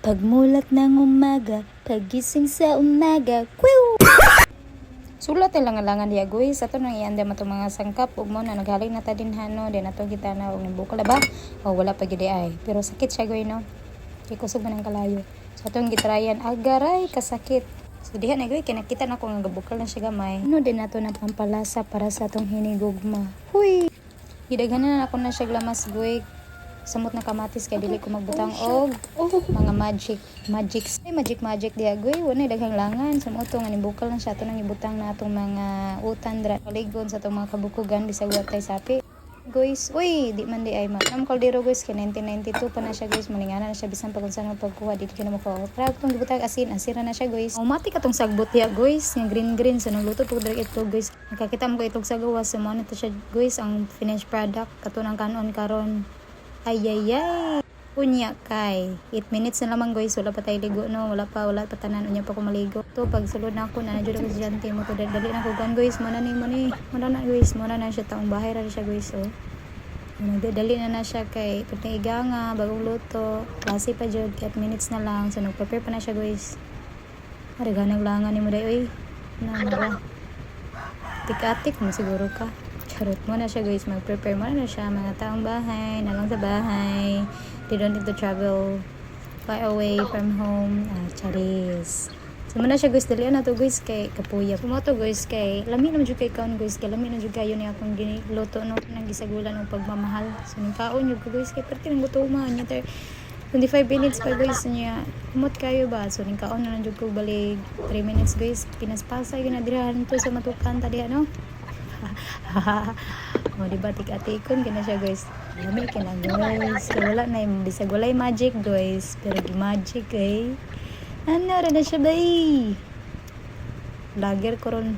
Pagmulat ng umaga, pagising sa umaga, kwiw! Sulat lang langan diya guys, ato nang ianda matong mga sangkap ug mo na naghaling na ta din hano, din ato kita na og nibukal ba? O wala pa gid ay. Pero sakit siya goy no. Kay kusog man ang kalayo. So atong gitrayan agaray kasakit. So diha na goy kay nakita na ko nga gabukal na siya gamay. Ano din nato ng pampalasa para sa atong hinigugma. Huy. Gidaghanan na ako na siya glamas goy. Samot na kamatis kay dili ko magbutang og mga magic diha goy wala daghang langan samoto nga nibukal lang siya ato nang ibutang na atong mga utan dra paligon sa atong mga kabukugan bisag watay sapi guys. Uy di man di ay manam kaldero guys kay 1992 pa na siya guys maningana na siya bisan pag unsa nang pagkuha dito ka na mo ko crowd tong gibutang asira na siya guys automatic atong sagbot diha guys nga green sa nang luto pug diri ito guys nakakita mo ko itong sagawa sa mo na to siya guys ang finished product katunang kanon karon. Ay. Unya kay 8 minutes na lamang guys, wala pa tayo ligo no, wala pa tanan unya pa ko maligo. To pag sulod na ako na jud ako sa jante mo to dali na ko gan guys, mo na guys, mo na siya taong bahay ra siya guys oh. Nagdali na siya kay pagtaiga nga bagong luto. Klase pa jud 8 minutes na lang, so nagprepare pa na siya guys. Ari ganang langan nimo day oy. Na tik-atik mo siguro ka. Charot mo na siya guys, mag-prepare mo na siya mga taong bahay, na lang sa bahay. They don't need to travel far away from home. Charis. So muna siya guys, dalian na to guys kay kapuya. Sumo to guys kay lami naman jud kay kaon guys, kay lami na jud kayo ni akong giniluto no nang gisagulan ng pagmamahal. So ning kaon jud guys kay perti nang gutuman nya 25 minutes pa guys niya. Kumot kayo ba? So ning kaon na lang jud ko balik 3 minutes guys. Pinaspasa yun na dirahan to sa matukan ta diha no. O diba tik-atikon kina siya guys, lami kina guys, so wala na yung bisag walay magic guys, pero magic ano rin na siya bay lager ko ron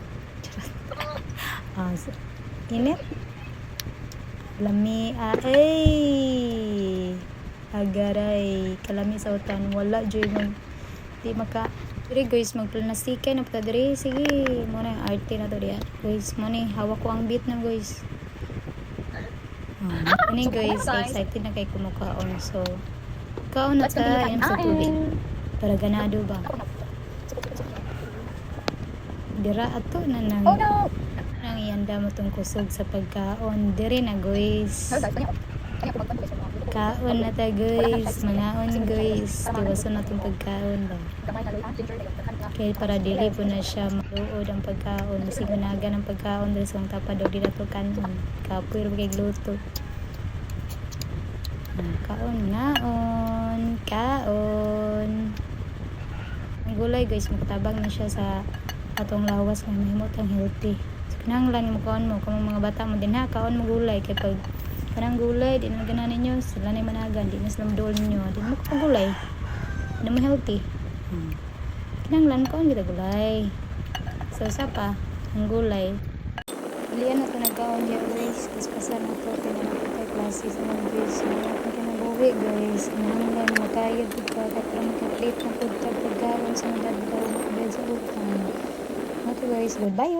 init lami agaray kalami sa utan wala joy mo di maka diri guys magplanastika na pata diri sige mo na yung arte na to diya guys mo ni hawak ko ang beat na guys ini guys excited na kay kumukaon so kaon na ta yan sa tubig para ganado ba dira ato na nang ianda mo tong kusog sa pagkaon diri na guys kaon na ta guys, manaon guys, tiwason na itong pagkaon ba kaya para dili po na siya maluod ang pagkaon masiganaga ng pagkaon dahil sa tapad o dila to kanon kapoy rin kay gluto kaon ang gulay guys magtabang na siya sa atong lawas na mahimot ang healthy so kinahanglan mo kaon mo kung mga bata mo din ha kaon mo gulay kay pag kanang gulay, di na ganan ninyo, sila na managan, di na sila madol ninyo, di mo ka gulay, di mo healthy. Kinanglan ko ang kita gulay. So, sa pa, ang gulay. Ilian na ito nagkaon niya guys, kasi pasar na ito, pinanapitay klase sa mga guys, mayroon ka na buwi guys, kinanglan, makayag ito, katrang kaplit na pagkaon sa mga dadbaw, sa utang. Ito guys, goodbye.